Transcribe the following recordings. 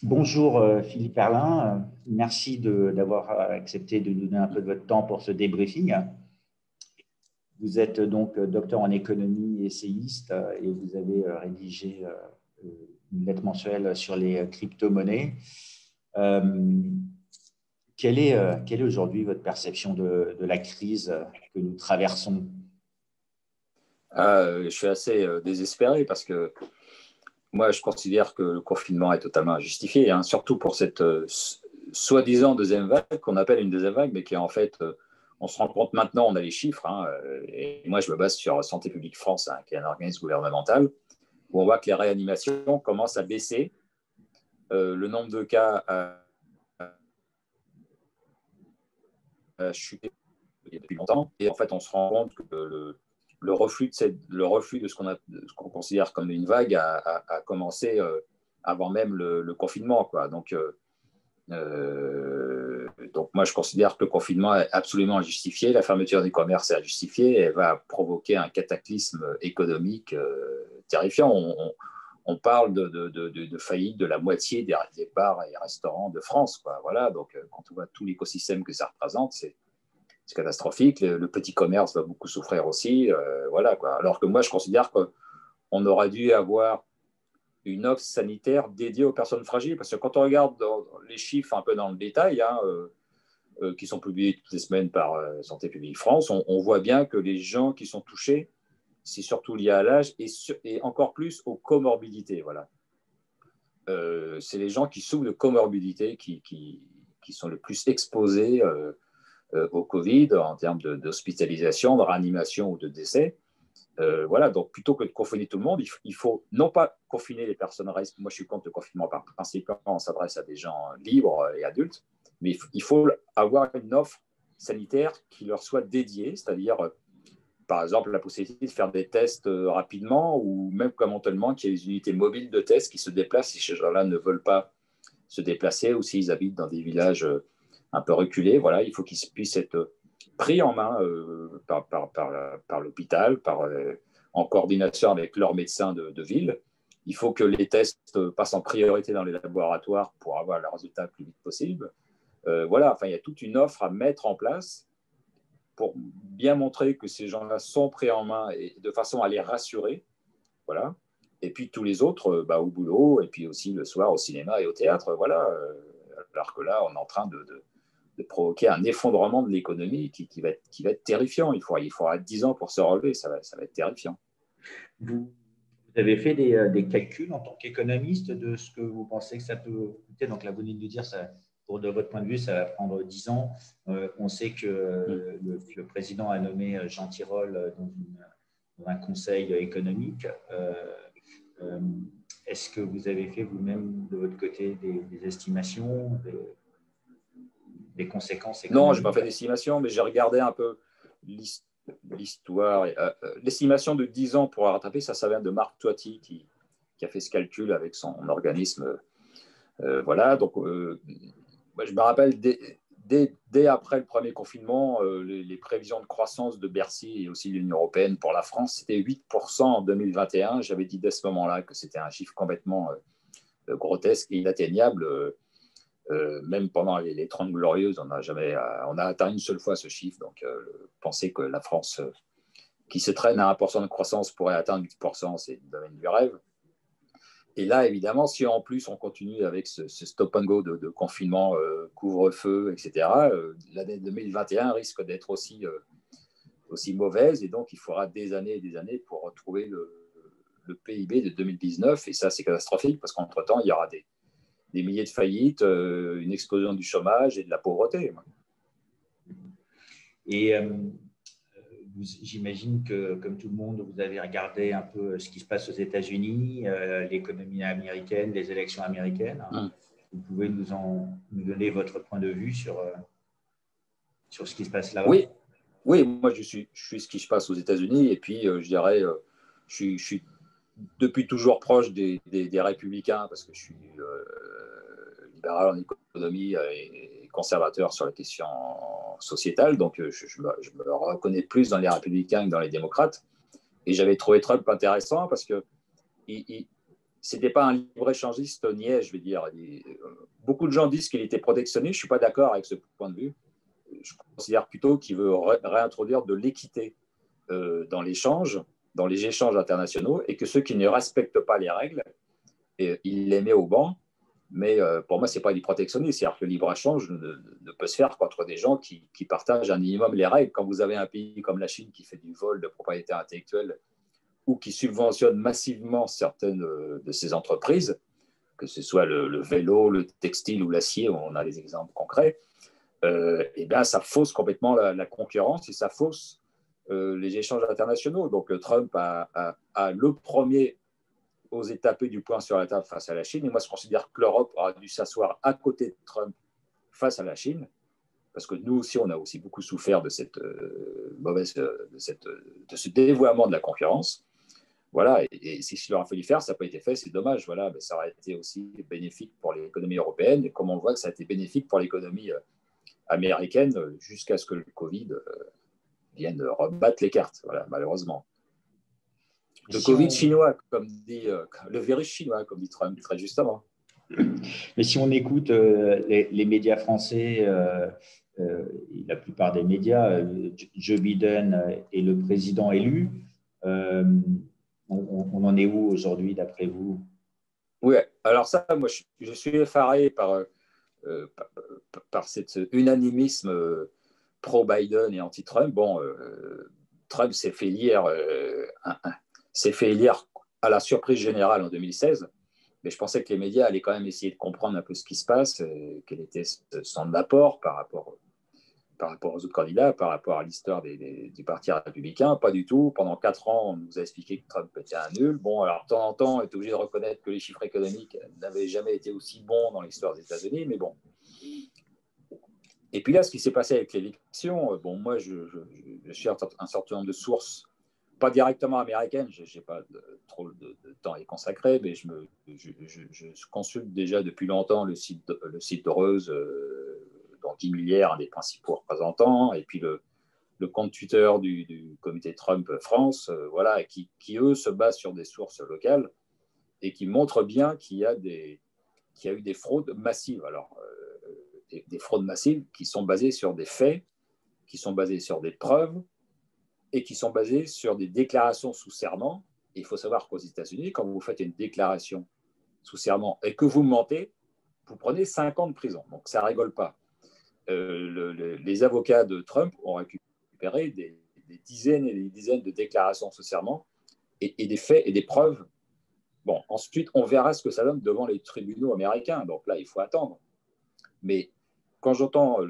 Bonjour Philippe Erlin. Merci d'avoir accepté de nous donner un peu de votre temps pour ce débriefing. Vous êtes donc docteur en économie et essayiste et vous avez rédigé une lettre mensuelle sur les crypto-monnaies. Quelle est aujourd'hui votre perception de la crise que nous traversons? Je suis assez désespéré parce que moi, je considère que le confinement est totalement injustifié, hein, surtout pour cette soi-disant deuxième vague qu'on appelle une deuxième vague, mais qui en fait, on se rend compte maintenant, on a les chiffres, hein, et moi je me base sur Santé publique France, hein, qui est un organisme gouvernemental, où on voit que les réanimations commencent à baisser, le nombre de cas a chuté depuis longtemps, et en fait on se rend compte que le reflux de ce qu'on considère comme une vague a commencé avant même le confinement, quoi. Donc moi, je considère que le confinement est absolument injustifié. La fermeture des commerces est injustifiée. Elle va provoquer un cataclysme économique terrifiant. On parle de faillite de la moitié des bars et restaurants de France, quoi. Voilà. Donc, quand on voit tout l'écosystème que ça représente, c'est catastrophique. Le petit commerce va beaucoup souffrir aussi. Voilà, quoi. Alors que moi, je considère qu'on aurait dû avoir une offre sanitaire dédiée aux personnes fragiles. Parce que quand on regarde les chiffres un peu dans le détail, hein, qui sont publiés toutes les semaines par Santé publique France, on voit bien que les gens qui sont touchés, c'est surtout lié à l'âge et encore plus aux comorbidités. Voilà. C'est les gens qui souffrent de comorbidités qui sont le plus exposés au Covid en termes d'hospitalisation, de réanimation ou de décès. Voilà, donc plutôt que de confiner tout le monde, il faut non pas confiner les personnes à risque. Moi, je suis contre le confinement par principe, on s'adresse à des gens libres et adultes, mais il faut avoir une offre sanitaire qui leur soit dédiée, c'est-à-dire, par exemple, la possibilité de faire des tests rapidement ou même éventuellement qu'il y ait des unités mobiles de tests qui se déplacent si ces gens-là ne veulent pas se déplacer ou s'ils habitent dans des villages un peu reculés. Voilà, il faut qu'ils puissent être pris en main par l'hôpital, en coordination avec leurs médecins de ville. Il faut que les tests passent en priorité dans les laboratoires pour avoir le résultat le plus vite possible. Voilà, enfin, il y a toute une offre à mettre en place pour bien montrer que ces gens-là sont pris en main et de façon à les rassurer. Voilà. Et puis tous les autres, au boulot, et puis aussi le soir au cinéma et au théâtre. Voilà. Alors que là, on est en train de provoquer un effondrement de l'économie qui va être terrifiant. Il faudra 10 ans pour se relever, ça va être terrifiant. Vous avez fait des calculs en tant qu'économiste de ce que vous pensez que ça peut coûter. Donc là, vous venez de nous dire, ça, de votre point de vue, ça va prendre 10 ans. On sait que le président a nommé Jean Tirole dans un conseil économique. Est-ce que vous avez fait vous-même de votre côté des estimations des conséquences économiques? Non, je n'ai pas fait d'estimation, mais j'ai regardé un peu l'histoire. L'estimation de 10 ans pour rattraper, ça vient de Marc Toiti qui a fait ce calcul avec son organisme. Voilà, donc je me rappelle dès après le premier confinement, les prévisions de croissance de Bercy et aussi de l'Union européenne pour la France, c'était 8% en 2021. J'avais dit dès ce moment-là que c'était un chiffre complètement grotesque et inatteignable. Même pendant les 30 glorieuses, on a atteint une seule fois ce chiffre. Donc, penser que la France, qui se traîne à 1% de croissance, pourrait atteindre 8%, c'est le domaine du rêve. Et là, évidemment, si en plus on continue avec ce stop and go de confinement, couvre-feu, etc., l'année 2021 risque d'être aussi mauvaise. Et donc, il faudra des années et des années pour retrouver le PIB de 2019. Et ça, c'est catastrophique parce qu'entre-temps, il y aura des milliers de faillites, une explosion du chômage et de la pauvreté. Et j'imagine que, comme tout le monde, vous avez regardé un peu ce qui se passe aux États-Unis, l'économie américaine, les élections américaines. Vous pouvez nous donner votre point de vue sur ce qui se passe là-bas? Oui, moi je suis ce qui se passe aux États-Unis et puis je dirais, je suis depuis toujours proche des républicains parce que je suis libéral en économie et conservateur sur la question sociétale, donc je me reconnais plus dans les républicains que dans les démocrates. Et j'avais trouvé Trump intéressant parce que c'était pas un libre-échangiste niais, je vais dire. Beaucoup de gens disent qu'il était protectionniste. Je suis pas d'accord avec ce point de vue. Je considère plutôt qu'il veut réintroduire de l'équité dans l'échange, dans les échanges internationaux, et que ceux qui ne respectent pas les règles, il les met au banc. Mais pour moi, ce n'est pas du protectionnisme. C'est-à-dire que le libre-échange ne peut se faire qu'entre des gens qui partagent un minimum les règles. Quand vous avez un pays comme la Chine qui fait du vol de propriété intellectuelle ou qui subventionne massivement certaines de ces entreprises, que ce soit le vélo, le textile ou l'acier, on a des exemples concrets, et bien, ça fausse complètement la concurrence et ça fausse les échanges internationaux. Donc, Trump a le premier osé taper du poing sur la table face à la Chine. Et moi, je considère que l'Europe aurait dû s'asseoir à côté de Trump face à la Chine, parce que nous aussi, on a aussi beaucoup souffert de cette de ce dévoiement de la concurrence. Voilà, et si je leur a fallu faire, ça n'a pas été fait, c'est dommage. Voilà, mais ça aurait été aussi bénéfique pour l'économie européenne, et comme on voit que ça a été bénéfique pour l'économie américaine, jusqu'à ce que le Covid vienne rebattre les cartes, voilà, malheureusement. Le Covid chinois, comme dit, le virus chinois, comme dit Trump très justement. Mais si on écoute les médias français, la plupart des médias, Joe Biden est le président élu. On en est où aujourd'hui, d'après vous? Oui, alors ça, moi, je suis effaré par cet unanimisme pro-Biden et anti-Trump. Bon, Trump s'est fait élire à la surprise générale en 2016, mais je pensais que les médias allaient quand même essayer de comprendre un peu ce qui se passe, quel était son apport par rapport aux autres candidats, par rapport à l'histoire du Parti républicain. Pas du tout. Pendant 4 ans, on nous a expliqué que Trump était un nul. Bon, alors de temps en temps, on est obligé de reconnaître que les chiffres économiques n'avaient jamais été aussi bons dans l'histoire des États-Unis, mais bon. Et puis là, ce qui s'est passé avec l'élection, bon, moi, je suis un certain nombre de sources, pas directement américaines, je n'ai pas trop de temps à y consacrer, mais je consulte déjà depuis longtemps le site d'Heureuse, dont Guy Millière, un des principaux représentants, et puis le compte Twitter du comité Trump France, voilà, qui, eux, se basent sur des sources locales et qui montrent bien qu'il y a eu des fraudes massives. Alors, des fraudes massives qui sont basées sur des faits, qui sont basées sur des preuves et qui sont basées sur des déclarations sous serment. Et il faut savoir qu'aux États-Unis, quand vous faites une déclaration sous serment et que vous mentez, vous prenez 5 ans de prison. Donc, ça ne rigole pas. Les avocats de Trump ont récupéré des dizaines et des dizaines de déclarations sous serment et des faits et des preuves. Bon, ensuite, on verra ce que ça donne devant les tribunaux américains. Donc là, il faut attendre. Mais quand j'entends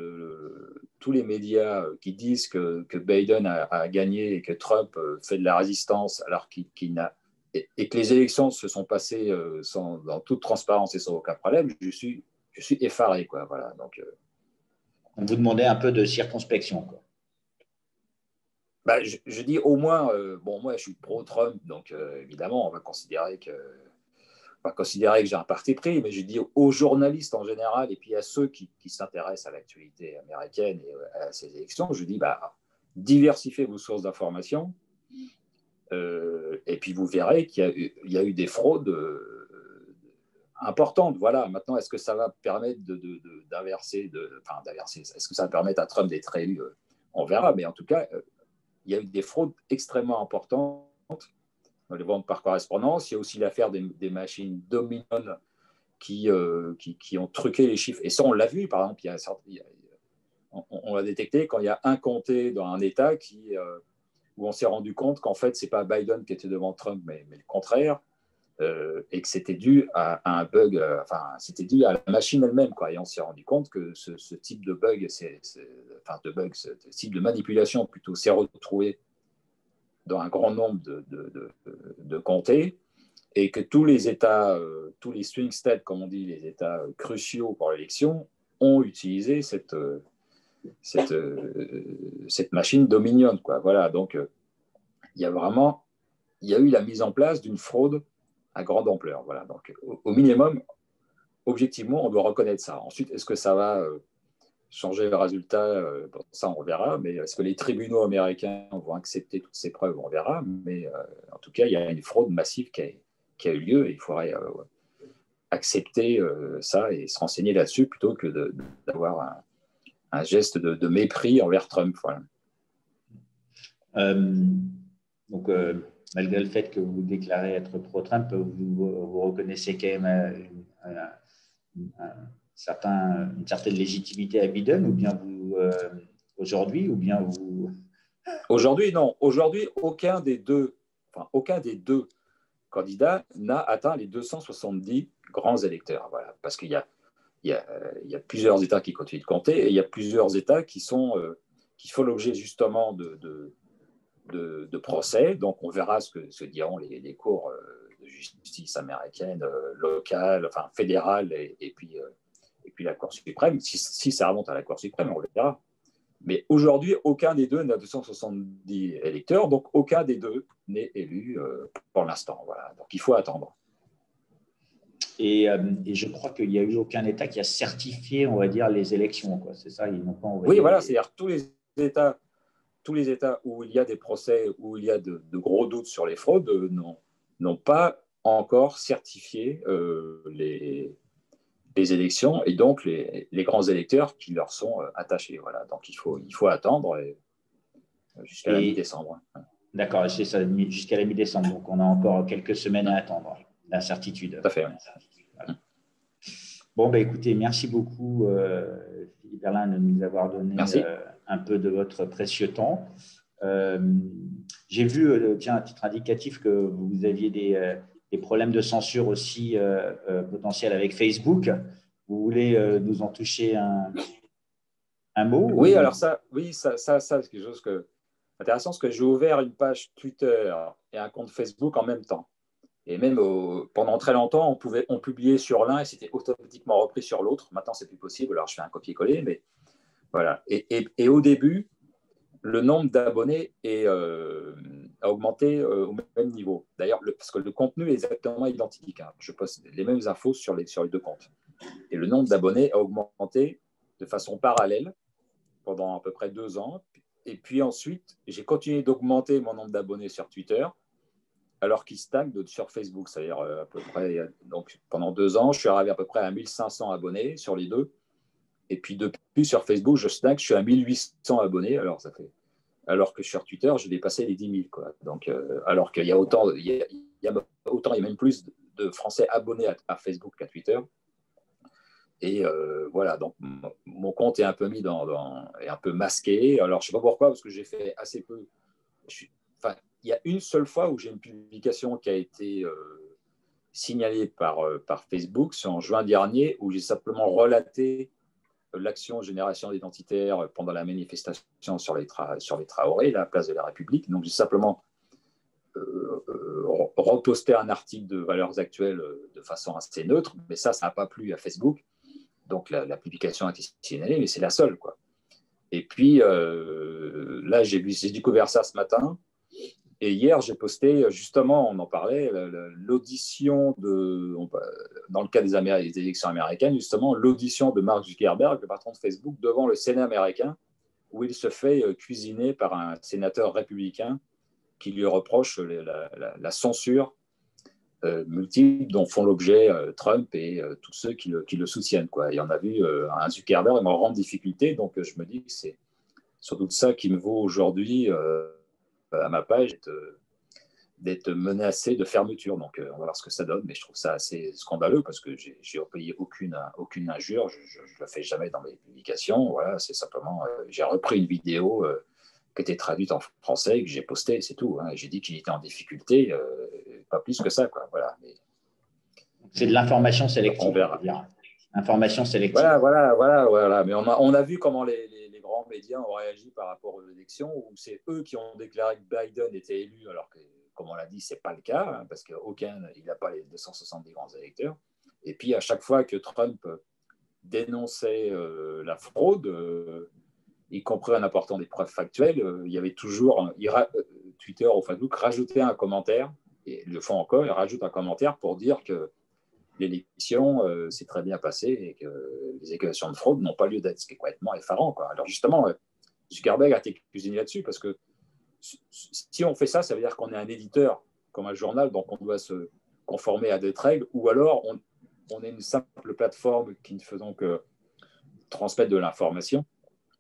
tous les médias qui disent que Biden a gagné et que Trump fait de la résistance alors qu'il n'a et que les élections se sont passées dans toute transparence et sans aucun problème, je suis effaré, quoi. Voilà. Donc, on vous demandait un peu de circonspection, quoi. Bah, je dis au moins, bon, moi je suis pro-Trump, donc évidemment, on va considérer que j'ai un parti pris, mais je dis aux journalistes en général et puis à ceux qui s'intéressent à l'actualité américaine et à ces élections, je dis diversifiez vos sources d'information et puis vous verrez qu'il y a eu des fraudes importantes. Voilà. Maintenant, est-ce que ça va permettre d'inverser, est-ce que ça va permettre à Trump d'être élu? On verra, mais en tout cas, il y a eu des fraudes extrêmement importantes dans les ventes par correspondance. Il y a aussi l'affaire des machines Dominion qui ont truqué les chiffres. Et ça, on l'a vu, par exemple, on l'a détecté quand il y a un comté dans un État où on s'est rendu compte qu'en fait, ce n'est pas Biden qui était devant Trump, mais le contraire, et que c'était dû à un bug, c'était dû à la machine elle-même, quoi. Et on s'est rendu compte que ce type de bug, ce type de manipulation plutôt, s'est retrouvé dans un grand nombre de comtés, et que tous les États, tous les swing states, comme on dit, les États cruciaux pour l'élection, ont utilisé cette machine Dominion, quoi. Voilà, donc il y a eu la mise en place d'une fraude à grande ampleur. Voilà, donc au minimum, objectivement, on doit reconnaître ça. Ensuite, est-ce que ça va changer le résultat? Ça, on verra. Mais est-ce que les tribunaux américains vont accepter toutes ces preuves? On verra. Mais en tout cas, il y a une fraude massive qui qui a eu lieu. Et il faudrait accepter ça et se renseigner là-dessus plutôt que d'avoir un geste de mépris envers Trump. Voilà. Donc, malgré le fait que vous déclarez être pro-Trump, vous reconnaissez quand même une certaine légitimité à Biden, ou bien vous, aujourd'hui, ou bien vous… Aujourd'hui, non. Aujourd'hui, aucun des deux candidats n'a atteint les 270 grands électeurs. Voilà. Parce qu'il y a plusieurs États qui continuent de compter et il y a plusieurs États qui font l'objet justement de procès. Donc, on verra ce que diront les cours de justice américaines, locales, enfin fédérales et puis la Cour suprême. Si ça remonte à la Cour suprême, on le verra. Mais aujourd'hui, aucun des deux n'a 270 électeurs, donc aucun des deux n'est élu pour l'instant. Voilà. Donc, il faut attendre. Et je crois qu'il n'y a eu aucun État qui a certifié, on va dire, les élections. Quoi. C'est ça, ils n'ont pas envoyé… Oui, voilà, c'est-à-dire tous les États où il y a des procès, où il y a de gros doutes sur les fraudes, n'ont pas encore certifié les élections et donc les grands électeurs qui leur sont attachés. Voilà. Donc, il faut attendre jusqu'à la mi-décembre. D'accord, c'est ça, jusqu'à la mi-décembre. Donc, on a encore quelques semaines à attendre d'incertitude. Tout à fait. Voilà. Bon, écoutez, merci beaucoup, Philippe Berlin, de nous avoir donné un peu de votre précieux temps. J'ai vu, tiens, à titre indicatif, que vous aviez des problèmes de censure aussi potentiels avec Facebook. Vous voulez nous en toucher un mot? Oui, alors ça, c'est quelque chose intéressant, parce que j'ai ouvert une page Twitter et un compte Facebook en même temps. Et même pendant très longtemps, on publiait sur l'un et c'était automatiquement repris sur l'autre. Maintenant, c'est plus possible. Alors, je fais un copier-coller, mais voilà. Et au début, le nombre d'abonnés a augmenté au même niveau. D'ailleurs, parce que le contenu est exactement identique. Hein. Je poste les mêmes infos sur les deux comptes. Et le nombre d'abonnés a augmenté de façon parallèle pendant à peu près 2 ans. Et puis ensuite, j'ai continué d'augmenter mon nombre d'abonnés sur Twitter, alors qu'il stagne sur Facebook. C'est-à-dire à peu près, donc pendant 2 ans, je suis arrivé à peu près à 1500 abonnés sur les deux. Et puis depuis, sur Facebook, je stagne, je suis à 1800 abonnés. Alors que sur Twitter, j'ai dépassé les 10 000. Quoi. Donc, alors qu'il y a autant, il y a même plus de Français abonnés à Facebook qu'à Twitter. Et voilà, donc mon compte est un peu mis est un peu masqué. Alors, je ne sais pas pourquoi, parce que j'ai fait assez peu. Il y a une seule fois où j'ai une publication qui a été signalée par Facebook, c'est en juin dernier, où j'ai simplement relaté l'action Génération identitaire pendant la manifestation sur les Traoré, la place de la République. Donc, j'ai simplement reposté un article de Valeurs Actuelles de façon assez neutre, mais ça n'a pas plu à Facebook. Donc, la publication a été signalée, mais c'est la seule, quoi. Et puis, là, j'ai découvert ça ce matin. Et hier, j'ai posté, justement, on en parlait, l'audition dans le cas des élections américaines, justement, l'audition de Mark Zuckerberg, le patron de Facebook, devant le Sénat américain, où il se fait cuisiner par un sénateur républicain qui lui reproche la censure multiples dont font l'objet Trump et tous ceux qui le soutiennent. Quoi. Et on a vu un Zuckerberg en grande difficulté, donc je me dis que c'est sans doute ça qui me vaut aujourd'hui à ma page d'être menacé de fermeture. Donc on va voir ce que ça donne, mais je trouve ça assez scandaleux parce que j'ai repayé aucune injure, je ne le fais jamais dans mes publications. Voilà, c'est simplement, j'ai repris une vidéo qui était traduite en français, que j'ai postée, c'est tout. Hein. J'ai dit qu'il était en difficulté, pas plus que ça. Quoi. Voilà. Mais c'est de l'information sélective. On verra. Information sélective. Voilà. Mais on a vu comment les grands médias ont réagi par rapport aux élections, où c'est eux qui ont déclaré que Biden était élu, alors que, comme on l'a dit, ce n'est pas le cas, hein, parce il n'a pas les 270 grands électeurs. Et puis, à chaque fois que Trump dénonçait la fraude, y compris en apportant des preuves factuelles, il y avait toujours, Twitter ou Facebook rajoutait un commentaire, et ils le font encore, ils rajoutent un commentaire pour dire que l'élection s'est très bien passée et que les accusations de fraude n'ont pas lieu d'être, ce qui est complètement effarant. Quoi. Alors justement, Zuckerberg a été cuisiné là-dessus, parce que si on fait ça, ça veut dire qu'on est un éditeur, comme un journal, donc on doit se conformer à d'autres règles, ou alors on est une simple plateforme qui ne faisant que transmettre de l'information,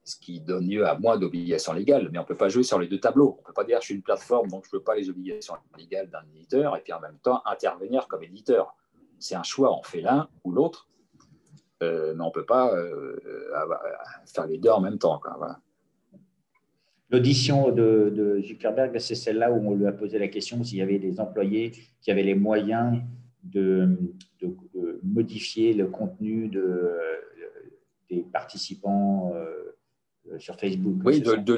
ce qui donne lieu à moins d'obligations légales, mais on ne peut pas jouer sur les deux tableaux. On ne peut pas dire je suis une plateforme, donc je ne veux pas les obligations légales d'un éditeur, et puis en même temps intervenir comme éditeur. C'est un choix, on fait l'un ou l'autre, mais on ne peut pas faire les deux en même temps, quoi. Voilà. L'audition de Zuckerberg, c'est celle-là où on lui a posé la question s'il y avait des employés qui avaient les moyens de modifier le contenu des participants sur Facebook. Oui, de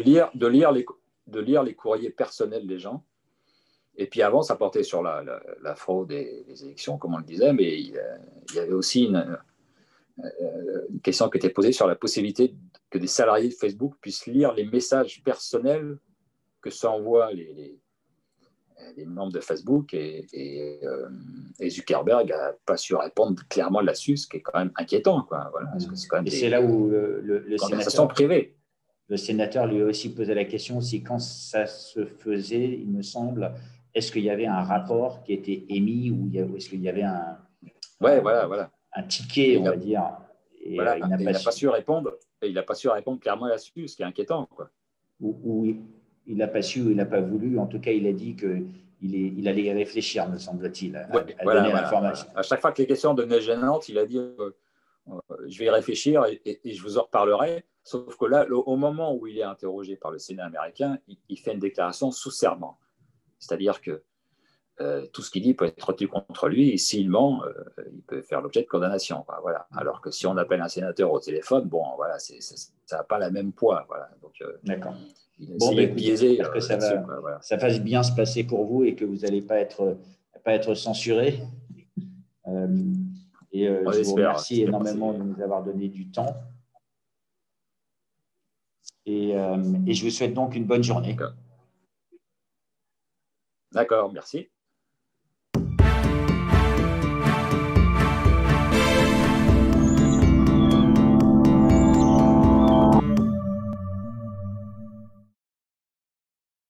lire les courriers personnels des gens. Et puis avant, ça portait sur la fraude des élections, comme on le disait, mais il y avait aussi une question qui était posée sur la possibilité que des salariés de Facebook puissent lire les messages personnels que s'envoient les membres de Facebook, et Zuckerberg n'a pas su répondre clairement là-dessus, ce qui est quand même inquiétant, quoi. Voilà, parce que c'est quand même et c'est là où le conversations privées. Le sénateur lui a aussi posé la question si quand ça se faisait, il me semble, est-ce qu'il y avait un rapport qui était émis ou est-ce qu'il y avait un ticket, on va dire. Et voilà, il n'a pas su répondre. Et il n'a pas su répondre clairement là-dessus, ce qui est inquiétant, quoi. Ou il n'a pas su ou il n'a pas voulu. En tout cas, il a dit qu'il allait y réfléchir, me semble-t-il, à donner l'information. À chaque fois que les questions devenaient gênantes, il a dit je vais y réfléchir et je vous en reparlerai. Sauf que là, au moment où il est interrogé par le Sénat américain, il fait une déclaration sous serment. C'est-à-dire que tout ce qu'il dit peut être retenu contre lui, et s'il ment, il peut faire l'objet de condamnation. Voilà. Alors que si on appelle un sénateur au téléphone, bon, voilà, ça n'a pas la même poids. Voilà. Donc, d'accord. Bon, j'espère que ça fasse bien se passer pour vous et que vous n'allez pas être censuré. Je vous remercie énormément de nous avoir donné du temps. Et je vous souhaite donc une bonne journée. D'accord, merci.